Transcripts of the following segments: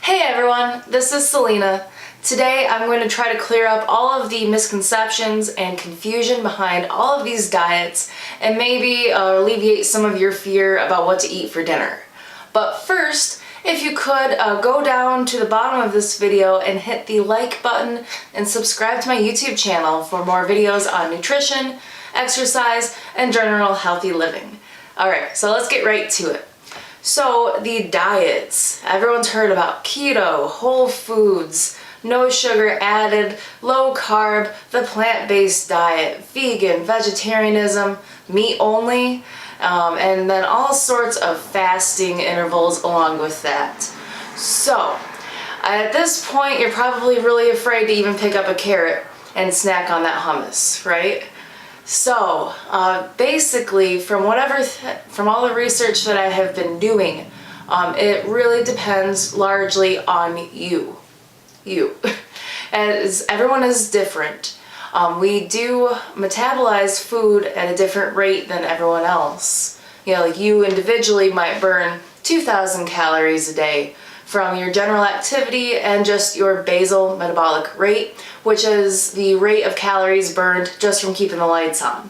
Hey everyone, this is Selena. Today I'm going to try to clear up all of the misconceptions and confusion behind all of these diets and maybe alleviate some of your fear about what to eat for dinner. But first, if you could go down to the bottom of this video and hit the like button and subscribe to my YouTube channel for more videos on nutrition, exercise, and general healthy living. Alright, so let's get right to it. So the diets, everyone's heard about keto, whole foods, no sugar added, low carb, the plant-based diet, vegan, vegetarianism, meat only, and then all sorts of fasting intervals along with that. So at this point you're probably really afraid to even pick up a carrot and snack on that hummus, right? So basically, from all the research that I have been doing, it really depends largely on you. As everyone is different. We do metabolize food at a different rate than everyone else. You know, like you individually might burn 2,000 calories a day from your general activity and just your basal metabolic rate, which is the rate of calories burned just from keeping the lights on.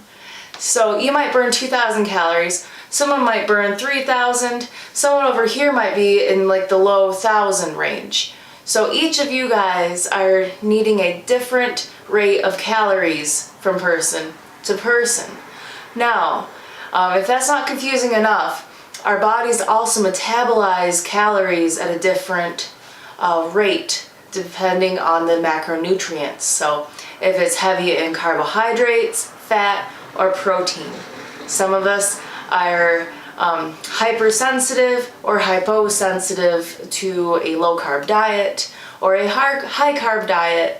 So you might burn 2,000 calories, someone might burn 3,000, someone over here might be in like the low 1,000 range. So each of you guys are needing a different rate of calories from person to person. Now, if that's not confusing enough, our bodies also metabolize calories at a different rate depending on the macronutrients. So if it's heavy in carbohydrates, fat, or protein. Some of us are hypersensitive or hyposensitive to a low carb diet or a high carb diet.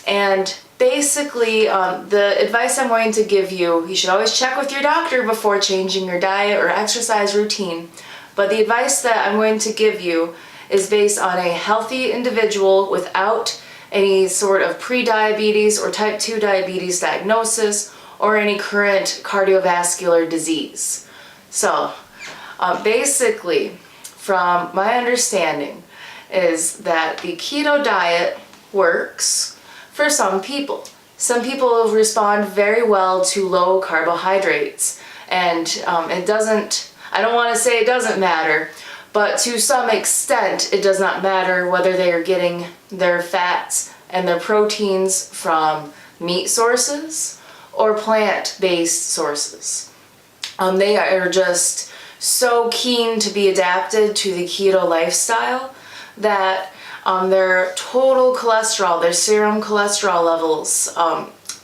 And basically, the advice I'm going to give you, you should always check with your doctor before changing your diet or exercise routine. But the advice that I'm going to give you is based on a healthy individual without any sort of pre-diabetes or type 2 diabetes diagnosis or any current cardiovascular disease. So basically, from my understanding, is that the keto diet works for some people. Some people respond very well to low carbohydrates, and it doesn't, I don't want to say it doesn't matter, but to some extent it does not matter whether they are getting their fats and their proteins from meat sources or plant-based sources. They are just so keen to be adapted to the keto lifestyle that their total cholesterol, their serum cholesterol levels,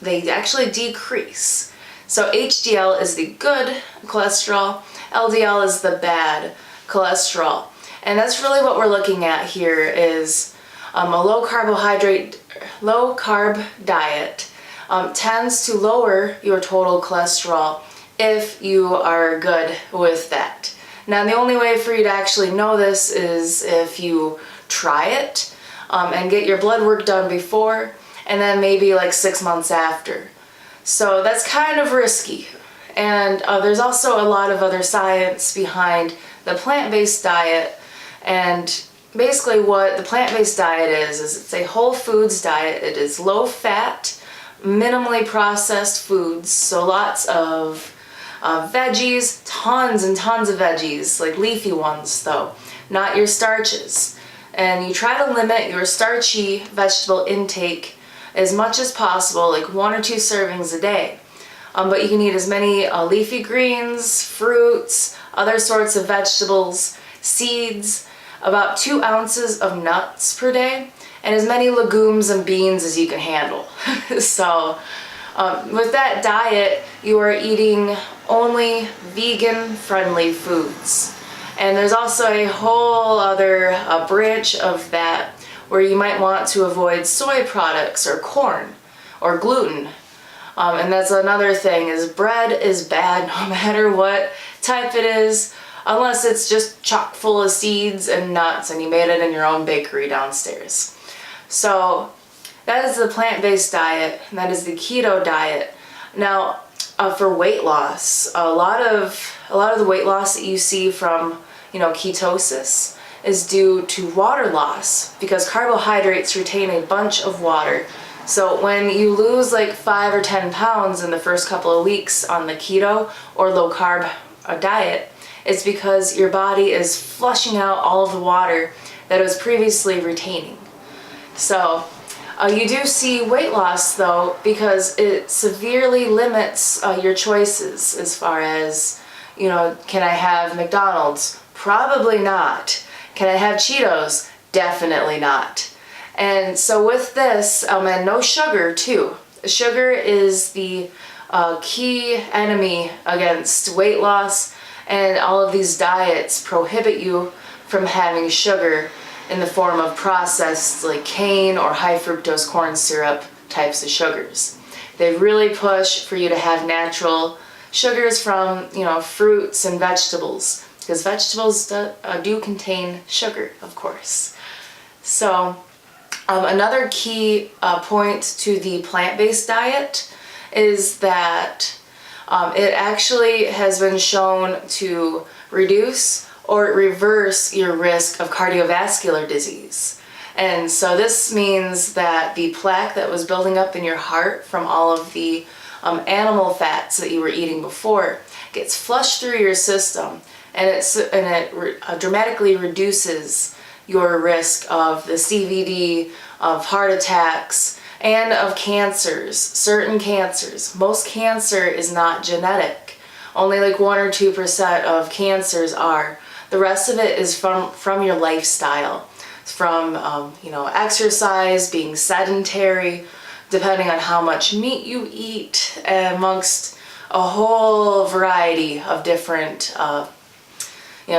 they actually decrease. So HDL is the good cholesterol, LDL is the bad cholesterol. And that's really what we're looking at here is a low carb diet tends to lower your total cholesterol if you are good with that. Now the only way for you to actually know this is if you try it and get your blood work done before and then maybe like 6 months after. So that's kind of risky. And there's also a lot of other science behind the plant-based diet. And basically what the plant-based diet is it's a whole foods diet. It is low fat, minimally processed foods, so lots of veggies, tons and tons of veggies, like leafy ones though, not your starches. And you try to limit your starchy vegetable intake as much as possible, like 1 or 2 servings a day. But you can eat as many leafy greens, fruits, other sorts of vegetables, seeds, about 2 ounces of nuts per day, and as many legumes and beans as you can handle. So with that diet, you are eating only vegan-friendly foods. And there's also a whole other branch of that where you might want to avoid soy products or corn or gluten. And that's another thing, is bread is bad no matter what type it is, unless it's just chock full of seeds and nuts and you made it in your own bakery downstairs. So that is the plant-based diet, and that is the keto diet. Now, for weight loss, a lot of the weight loss that you see from, ketosis is due to water loss, because carbohydrates retain a bunch of water. So when you lose like 5 or 10 pounds in the first couple of weeks on the keto or low carb diet, it's because your body is flushing out all of the water that it was previously retaining. So you do see weight loss though, because it severely limits your choices as far as, can I have McDonald's? Probably not. Can I have Cheetos? Definitely not. And so with this, and no sugar too. Sugar is the key enemy against weight loss, and all of these diets prohibit you from having sugar in the form of processed like cane or high fructose corn syrup types of sugars. They really push for you to have natural sugars from, fruits and vegetables, because vegetables do contain sugar, of course. So another key point to the plant-based diet is that it actually has been shown to reduce or reverse your risk of cardiovascular disease. And so this means that the plaque that was building up in your heart from all of the animal fats that you were eating before gets flushed through your system, and it dramatically reduces your risk of the CVD, of heart attacks, and of cancers, certain cancers. Most cancer is not genetic. Only like 1 or 2% of cancers are. The rest of it is from your lifestyle, from exercise, being sedentary, depending on how much meat you eat, amongst a whole variety of different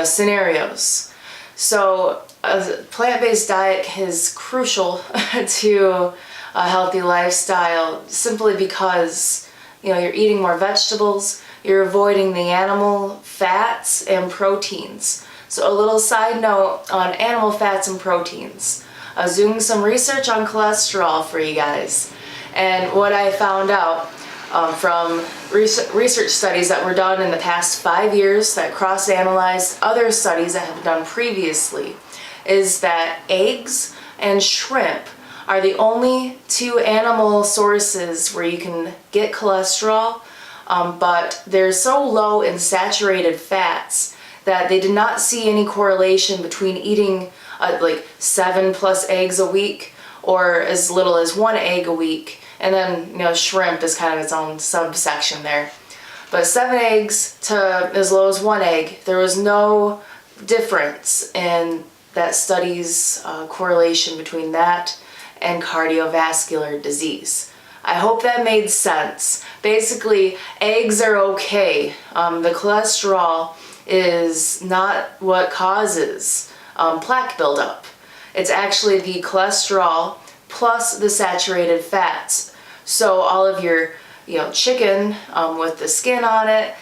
scenarios. So a plant-based diet is crucial to a healthy lifestyle, simply because you're eating more vegetables, you're avoiding the animal fats and proteins. So a little side note on animal fats and proteins. I was doing some research on cholesterol for you guys, and what I found out from research studies that were done in the past 5 years that cross-analyzed other studies that have been done previously is that eggs and shrimp are the only 2 animal sources where you can get cholesterol, but they're so low in saturated fats that they did not see any correlation between eating like 7+ eggs a week or as little as 1 egg a week. And then, shrimp is kind of its own subsection there. But 7 eggs to as low as 1 egg, there was no difference in that study's correlation between that and cardiovascular disease. I hope that made sense. Basically, eggs are okay. The cholesterol is not what causes plaque buildup. It's actually the cholesterol plus the saturated fats. So all of your, chicken with the skin on it,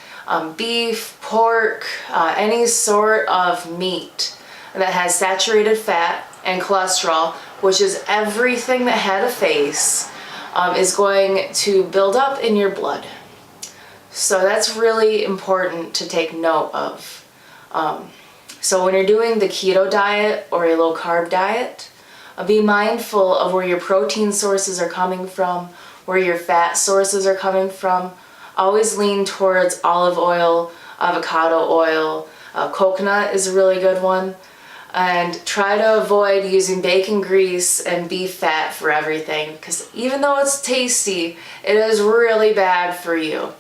beef, pork, any sort of meat that has saturated fat and cholesterol, which is everything that had a face, is going to build up in your blood. So that's really important to take note of. So when you're doing the keto diet or a low carb diet, be mindful of where your protein sources are coming from, where your fat sources are coming from. Always lean towards olive oil, avocado oil, coconut is a really good one. And try to avoid using bacon grease and beef fat for everything, because even though it's tasty, it is really bad for you.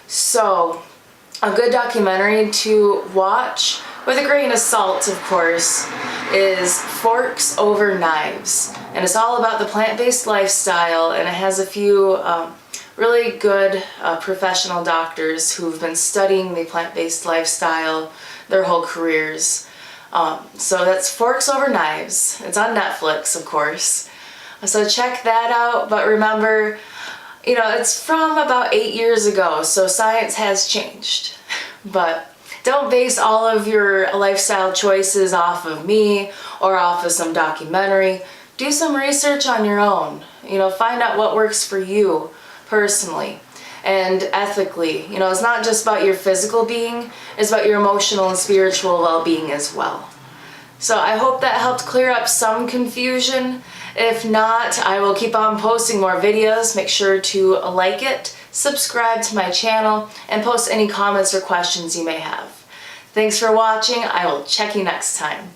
So a good documentary to watch, with a grain of salt of course, is Forks Over Knives. And it's all about the plant-based lifestyle, and it has a few really good professional doctors who've been studying the plant-based lifestyle their whole careers. So that's Forks Over Knives. It's on Netflix, of course. So check that out, but remember, it's from about 8 years ago, so science has changed. But don't base all of your lifestyle choices off of me or off of some documentary. Do some research on your own. Find out what works for you personally and ethically. It's not just about your physical being, it's about your emotional and spiritual well-being as well. So I hope that helped clear up some confusion. If not, I will keep on posting more videos. Make sure to like it, subscribe to my channel, and post any comments or questions you may have. Thanks for watching. I will check you next time.